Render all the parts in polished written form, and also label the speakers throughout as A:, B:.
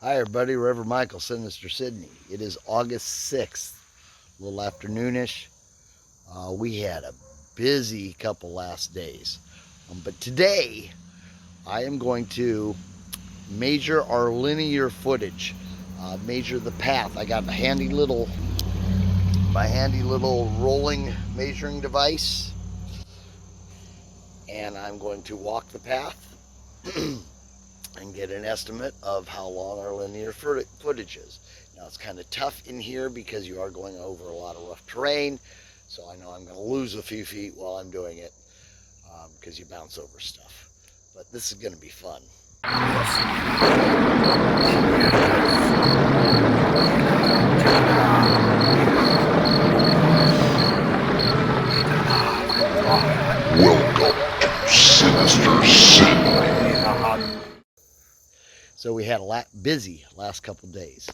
A: Hi everybody, Reverend Michael, Sinister Sidney. It is August 6th, a little afternoonish. We had a busy couple last days. But today, I am going to measure our linear footage, measure the path. I got my handy little rolling measuring device, and I'm going to walk the path and get an estimate of how long our linear footage is. Now it's kind of tough in here because you are going over a lot of rough terrain, so I know I'm going to lose a few feet while I'm doing it because you bounce over stuff. But this is going to be fun.
B: Welcome to Sinister Sidney.
A: So we had a busy last couple days.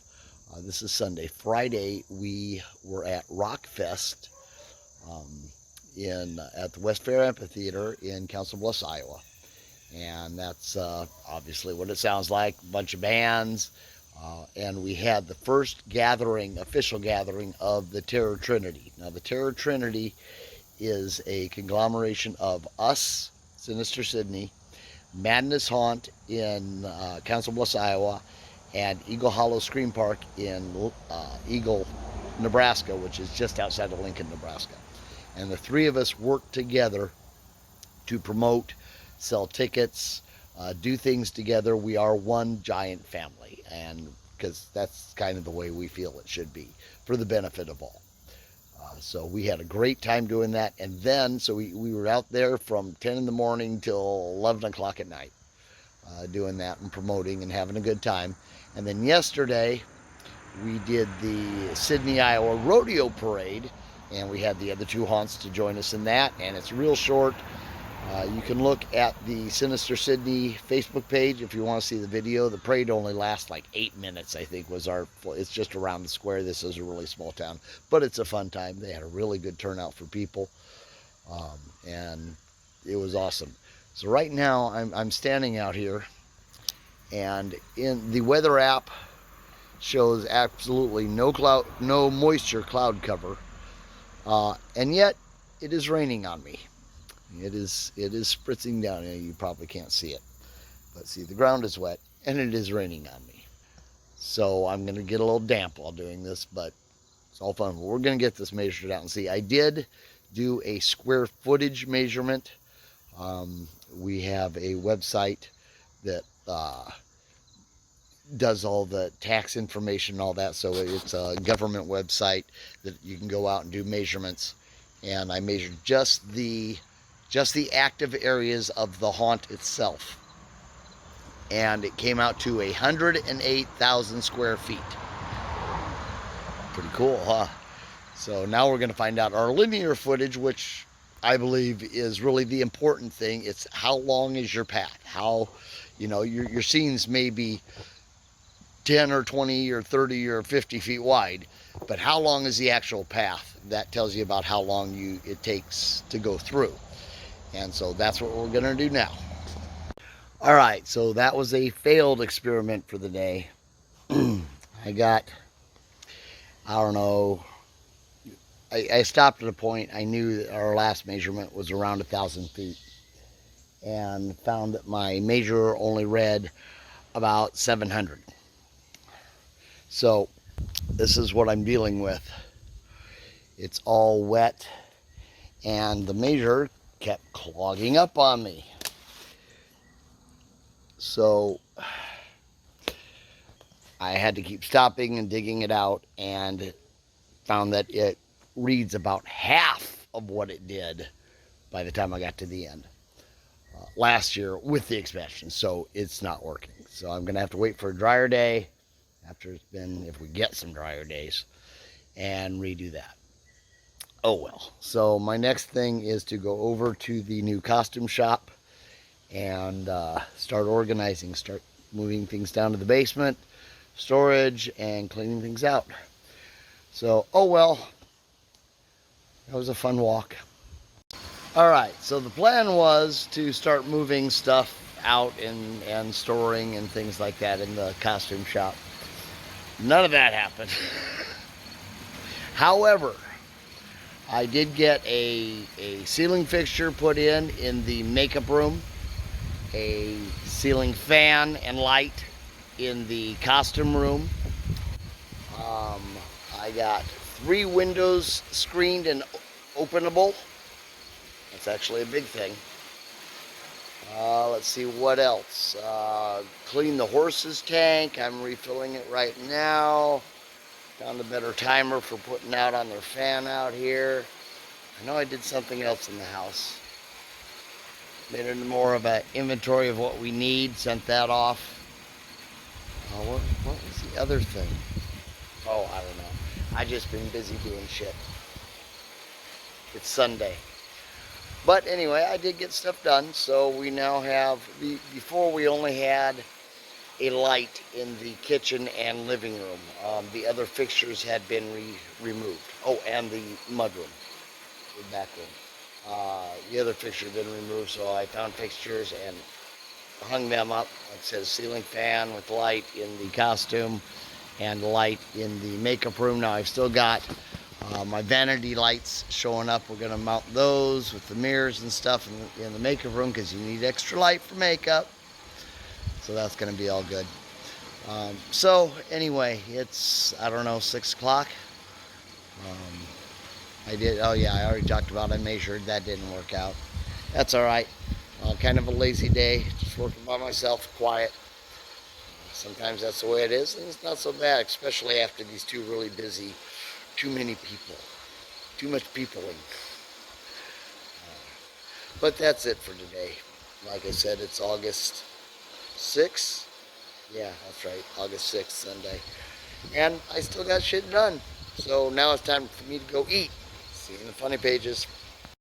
A: This is Sunday. Friday we were at Rockfest at the West Fair Amphitheater in Council Bluffs, Iowa, and that's obviously what it sounds like. A bunch of bands, and we had the first official gathering of the Terror Trinity. Now the Terror Trinity is a conglomeration of us, Sinister Sidney, Madness Haunt in Council Bluffs, Iowa, and Eagle Hollow Scream Park in Eagle, Nebraska, which is just outside of Lincoln, Nebraska. And the three of us work together to promote, sell tickets, do things together. We are one giant family, and because that's kind of the way we feel it should be, for the benefit of all. So we had a great time doing that, and then so we were out there from 10 in the morning till 11 o'clock at night doing that and promoting and having a good time. And then yesterday we did the Sidney, Iowa Rodeo Parade, and we had the other two haunts to join us in that, and it's real short. You can look at the Sinister Sidney Facebook page if you want to see the video. The parade only lasts like 8 minutes, I think, it's just around the square. This is a really small town, but it's a fun time. They had a really good turnout for people, and it was awesome. So right now I'm standing out here, and in the weather app shows absolutely no moisture cloud cover, and yet it is raining on me. It is spritzing down. You probably can't see it, but see, the ground is wet and it is raining on me. So I'm going to get a little damp while doing this, but it's all fun. We're going to get this measured out and see. I did do a square footage measurement. We have a website that does all the tax information and all that, so it's a government website that you can go out and do measurements. And I measured just the active areas of the haunt itself, and it came out to 108,000 square feet. Pretty cool, huh? So now we're going to find out our linear footage, which I believe is really the important thing. It's how long is your path? How, your scenes may be 10 or 20 or 30 or 50 feet wide, but how long is the actual path? That tells you about how long it takes to go through. And so that's what we're going to do now. All right, so that was a failed experiment for the day. I don't know, I stopped at a point. I knew that our last measurement was around 1,000 feet, and found that my measurer only read about 700. So this is what I'm dealing with. It's all wet, and the measure kept clogging up on me. So I had to keep stopping and digging it out, and found that it reads about half of what it did by the time I got to the end last year with the expansion. So it's not working. So I'm gonna have to wait for a drier day if we get some drier days, and redo that. Oh well. So my next thing is to go over to the new costume shop and start moving things down to the basement, storage, and cleaning things out. So, oh well, that was a fun walk. All right, so the plan was to start moving stuff out and storing and things like that in the costume shop. None of that happened. However, I did get a ceiling fixture put in the makeup room, a ceiling fan and light in the costume room. I got 3 windows screened and openable. That's actually a big thing. Let's see what else. Clean the horse's tank. I'm refilling it right now. Found a better timer for putting out on their fan out here. I know I did something else in the house. Made it more of an inventory of what we need. Sent that off. What was the other thing? Oh, I don't know. I just been busy doing shit. It's Sunday. But anyway, I did get stuff done. So we now have, before we only had a light in the kitchen and living room. The other fixtures had been removed. Oh, and the mudroom, the back room. The other fixture had been removed, so I found fixtures and hung them up. Like I said, a ceiling fan with light in the costume and light in the makeup room. Now I've still got my vanity lights showing up. We're going to mount those with the mirrors and stuff in the makeup room because you need extra light for makeup. So that's going to be all good. So anyway, it's, I don't know, 6 o'clock. Oh yeah, I already talked about I measured. That didn't work out. That's all right. Kind of a lazy day, just working by myself, quiet. Sometimes that's the way it is, and it's not so bad, especially after these 2 really busy, too many people, too much peopling. But that's it for today. Like I said, it's August 6th. Yeah, that's right, August 6th, Sunday. And I still got shit done. So now it's time for me to go eat. See you in the funny pages.